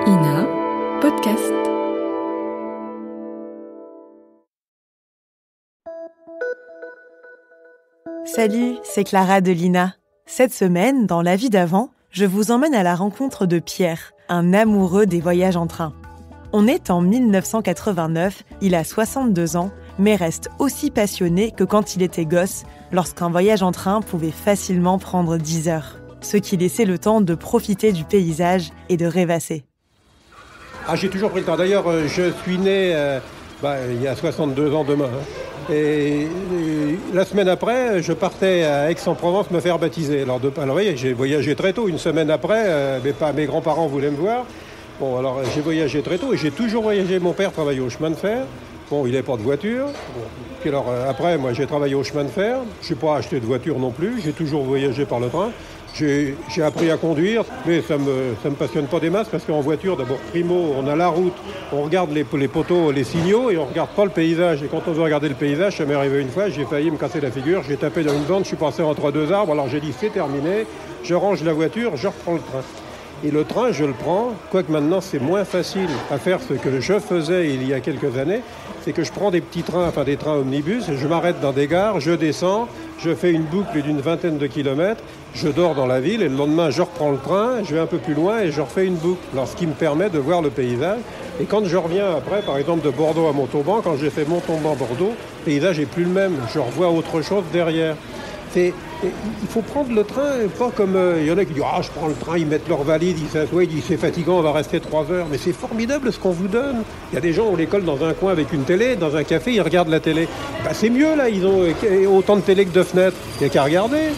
Ina, podcast. Salut, c'est Clara de l'Ina. Cette semaine, dans La vie d'avant, je vous emmène à la rencontre de Pierre, un amoureux des voyages en train. On est en 1989, il a 62 ans, mais reste aussi passionné que quand il était gosse, lorsqu'un voyage en train pouvait facilement prendre 10 heures. Ce qui laissait le temps de profiter du paysage et de rêvasser. J'ai toujours pris le temps. D'ailleurs, je suis né il y a 62 ans demain. Et la semaine après, je partais à Aix-en-Provence me faire baptiser. Alors, vous voyez, j'ai voyagé très tôt. Une semaine après, mes grands-parents voulaient me voir. Bon, alors j'ai voyagé très tôt et j'ai toujours voyagé. Mon père travaillait au chemin de fer. Bon, il n'avait pas de voiture. Bon. Puis alors, après, moi, j'ai travaillé au chemin de fer. Je n'ai pas acheté de voiture non plus. J'ai toujours voyagé par le train. J'ai appris à conduire, mais ça me passionne pas des masses parce qu'en voiture, d'abord, primo, on a la route, on regarde les poteaux, les signaux et on regarde pas le paysage. Et quand on veut regarder le paysage, ça m'est arrivé une fois, j'ai failli me casser la figure, j'ai tapé dans une bande, je suis passé entre deux arbres, alors j'ai dit c'est terminé, je range la voiture, je reprends le train. Et le train, je le prends, quoique maintenant c'est moins facile à faire ce que je faisais il y a quelques années, c'est que je prends des petits trains, enfin des trains omnibus, je m'arrête dans des gares, je descends, je fais une boucle d'une vingtaine de kilomètres, je dors dans la ville et le lendemain je reprends le train, je vais un peu plus loin et je refais une boucle, alors ce qui me permet de voir le paysage. Et quand je reviens après, par exemple de Bordeaux à Montauban, quand j'ai fait Montauban-Bordeaux, le paysage n'est plus le même, je revois autre chose derrière. Il faut prendre le train, pas comme il y en a qui disent « je prends le train, ils mettent leur valise, ils s'assoient, ils disent c'est fatigant, on va rester 3 heures ». Mais c'est formidable ce qu'on vous donne. Il y a des gens, on les colle dans un coin avec une télé, dans un café, ils regardent la télé. C'est mieux là, ils ont autant de télé que de fenêtres. Il n'y a qu'à regarder.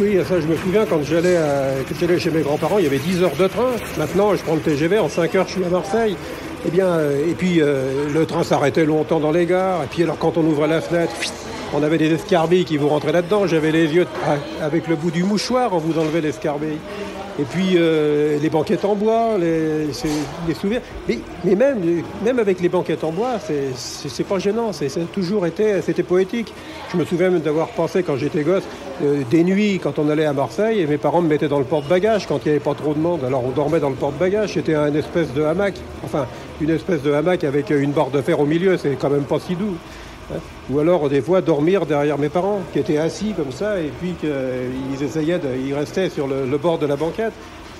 Oui, ça je me souviens, quand j'allais chez mes grands-parents, il y avait 10 heures de train. Maintenant, je prends le TGV, en 5 heures, je suis à Marseille. Et puis le train s'arrêtait longtemps dans les gares. Et puis alors quand on ouvrait la fenêtre, on avait des escarbilles qui vous rentraient là-dedans. J'avais les yeux avec le bout du mouchoir, on vous enlevait l'escarbille. Et puis les banquettes en bois, les souvenirs. Mais même avec les banquettes en bois, c'est pas gênant. C'était poétique. Je me souviens même d'avoir pensé quand j'étais gosse, des nuits quand on allait à Marseille, et mes parents me mettaient dans le porte-bagages quand il n'y avait pas trop de monde. Alors on dormait dans le porte-bagages. C'était une espèce de hamac. Enfin, une espèce de hamac avec une barre de fer au milieu. C'est quand même pas si doux. Ou alors des fois dormir derrière mes parents qui étaient assis comme ça et puis ils restaient sur le bord de la banquette.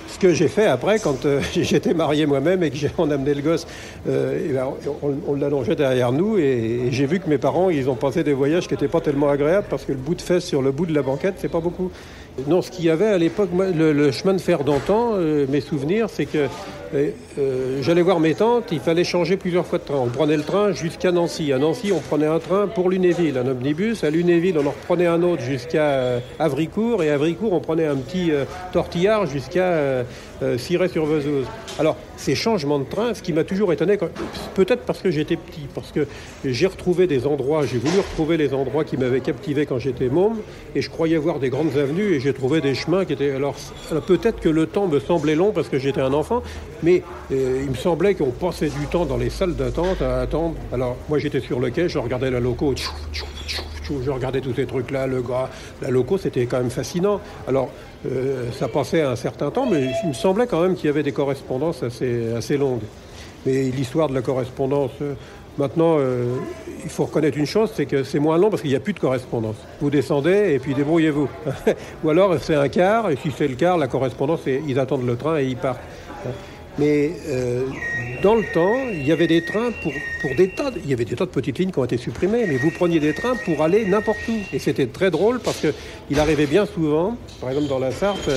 Ce que j'ai fait après quand j'étais marié moi-même et qu'on amenait le gosse, on l'allongeait derrière nous et j'ai vu que mes parents ils ont passé des voyages qui n'étaient pas tellement agréables parce que le bout de fesse sur le bout de la banquette c'est pas beaucoup. Non, ce qu'il y avait à l'époque, le chemin de fer d'antan, mes souvenirs, c'est que j'allais voir mes tantes, il fallait changer plusieurs fois de train. On prenait le train jusqu'à Nancy. À Nancy, on prenait un train pour Lunéville, un omnibus. À Lunéville, on en reprenait un autre jusqu'à Havricourt. Et à Havricourt, on prenait un petit tortillard jusqu'à Cirey-sur-Vezouze. Alors, ces changements de train, ce qui m'a toujours étonné, peut-être parce que j'étais petit, parce que j'ai retrouvé des endroits, j'ai voulu retrouver les endroits qui m'avaient captivé quand j'étais môme, et je croyais voir des grandes avenues, et j'ai trouvé des chemins qui étaient... Alors peut-être que le temps me semblait long parce que j'étais un enfant, mais il me semblait qu'on passait du temps dans les salles d'attente à attendre. Alors moi j'étais sur le quai, je regardais la loco, je regardais tous ces trucs-là, la loco, c'était quand même fascinant. Alors ça passait un certain temps, mais il me semblait quand même qu'il y avait des correspondances assez longues. Mais l'histoire de la correspondance... Maintenant, il faut reconnaître une chose, c'est que c'est moins long parce qu'il n'y a plus de correspondance. Vous descendez et puis débrouillez-vous. Ou alors c'est un quart, et si c'est le quart, la correspondance, ils attendent le train et ils partent. Mais dans le temps, il y avait des trains pour des tas... Il y avait des tas de petites lignes qui ont été supprimées, mais vous preniez des trains pour aller n'importe où. Et c'était très drôle parce qu'il arrivait bien souvent, par exemple dans la Sarthe,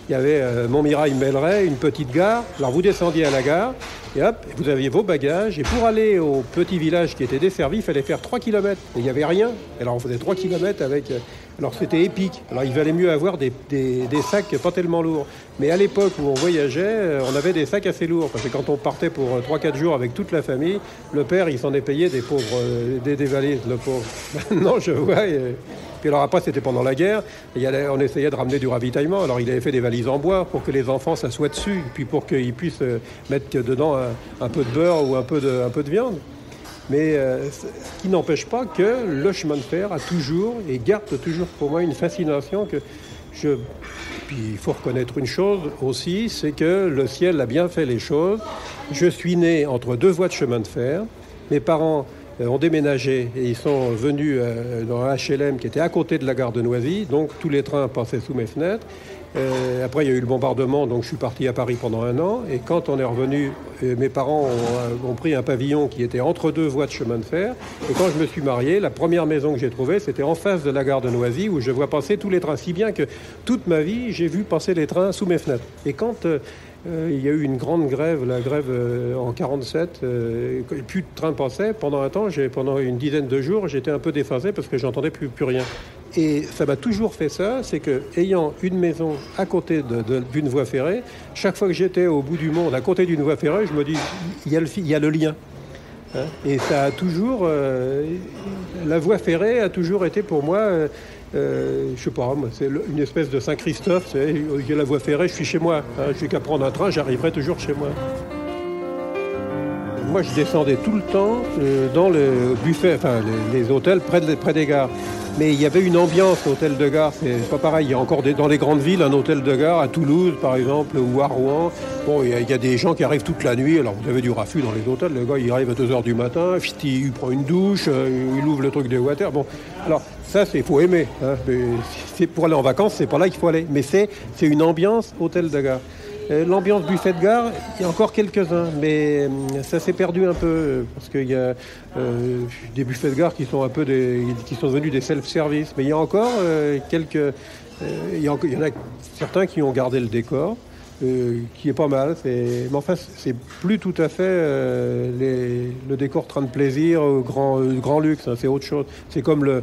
il y avait Montmirail-Melleret, une petite gare. Alors vous descendiez à la gare, et hop, vous aviez vos bagages. Et pour aller au petit village qui était desservi, il fallait faire 3 km. Et il n'y avait rien. Alors on faisait 3 km avec... Alors c'était épique. Alors il valait mieux avoir des sacs pas tellement lourds. Mais à l'époque où on voyageait, on avait des sacs assez lourds. Parce que quand on partait pour 3-4 jours avec toute la famille, le père, il s'en est payé des pauvres, des valises, le pauvre. Non, je vois... Puis alors après, c'était pendant la guerre, on essayait de ramener du ravitaillement. Alors il avait fait des valises en bois pour que les enfants s'assoient dessus, puis pour qu'ils puissent mettre dedans un peu de beurre ou un peu de viande. Mais ce qui n'empêche pas que le chemin de fer a toujours et garde toujours pour moi une fascination que je... puis il faut reconnaître une chose aussi, c'est que le ciel a bien fait les choses. Je suis né entre 2 voies de chemin de fer. Mes parents ont déménagé et ils sont venus dans un HLM qui était à côté de la gare de Noisy, donc tous les trains passaient sous mes fenêtres. Après, il y a eu le bombardement, donc je suis parti à Paris pendant 1 an. Et quand on est revenu, mes parents ont pris un pavillon qui était entre 2 voies de chemin de fer. Et quand je me suis marié, la première maison que j'ai trouvée, c'était en face de la gare de Noisy, où je vois passer tous les trains. Si bien que toute ma vie, j'ai vu passer les trains sous mes fenêtres. Et quand il y a eu une grande grève, la grève en 47, plus de trains passaient. Pendant un temps, pendant une dizaine de jours, j'étais un peu déphasé parce que j'entendais plus rien. Et ça m'a toujours fait ça, c'est que ayant une maison à côté d'une voie ferrée, chaque fois que j'étais au bout du monde, à côté d'une voie ferrée, je me dis, il y a le lien. Hein, et ça a toujours, la voie ferrée a toujours été pour moi, je sais pas, c'est une espèce de Saint-Christophe. Il y a la voie ferrée, je suis chez moi. Hein, j'ai qu'à prendre un train, j'arriverai toujours chez moi. Moi, je descendais tout le temps dans le buffet, enfin les hôtels près des gares. Mais il y avait une ambiance hôtel de gare, c'est pas pareil. Il y a encore dans les grandes villes un hôtel de gare, à Toulouse par exemple, ou à Rouen. Bon, il y a des gens qui arrivent toute la nuit. Alors vous avez du raffut dans les hôtels. Le gars, il arrive à 2h du matin, il prend une douche, il ouvre le truc des water. Bon, alors ça, il faut aimer. Hein. Pour aller en vacances, c'est pas là qu'il faut aller. Mais c'est une ambiance hôtel de gare. L'ambiance buffet de gare, il y a encore quelques-uns, mais ça s'est perdu un peu parce qu'il y a des buffets de gare qui sont qui sont devenus des self-service. Mais il y a encore il y en a certains qui ont gardé le décor, qui est pas mal. Mais enfin, c'est plus tout à fait le décor train de plaisir, grand luxe. Hein, c'est autre chose. C'est comme le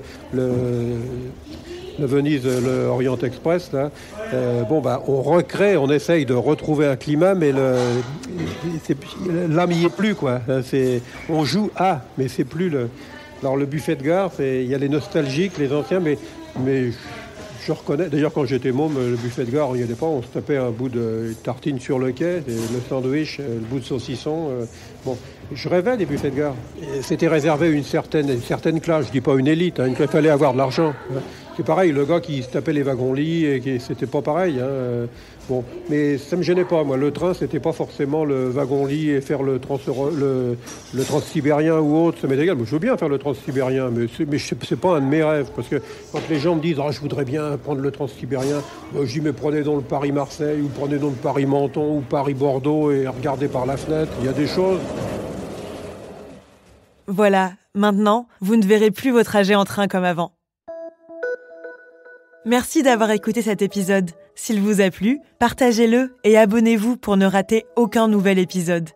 Venise, le Orient Express, là. On recrée, on essaye de retrouver un climat, mais l'âme n'y est plus, quoi. On joue mais c'est plus le. Alors le buffet de gare, il y a les nostalgiques, les anciens, mais je reconnais. D'ailleurs, quand j'étais môme, le buffet de gare, on n'y allait pas. On se tapait un bout de tartine sur le quai, le sandwich, le bout de saucisson. Je rêvais des buffets de gare. Et c'était réservé à une certaine classe. Je dis pas une élite. Hein, il fallait avoir de l'argent. Hein. C'est pareil, le gars qui se tapait les wagons-lits, c'était pas pareil. Hein. Mais ça me gênait pas. Moi, le train, c'était pas forcément le wagon-lit et faire le transsibérien ou autre. Ça m'est égal. Moi, je veux bien faire le transsibérien, mais c'est pas un de mes rêves. Parce que quand les gens me disent je voudrais bien prendre le transsibérien, je dis mais prenez donc le Paris-Marseille, ou prenez donc le Paris-Menton, ou Paris-Bordeaux et regardez par la fenêtre. Il y a des choses. Voilà, maintenant, vous ne verrez plus vos trajets en train comme avant. Merci d'avoir écouté cet épisode. S'il vous a plu, partagez-le et abonnez-vous pour ne rater aucun nouvel épisode.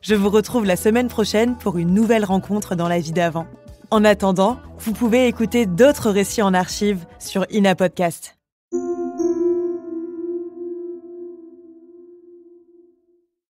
Je vous retrouve la semaine prochaine pour une nouvelle rencontre dans la vie d'avant. En attendant, vous pouvez écouter d'autres récits en archive sur Ina Podcast.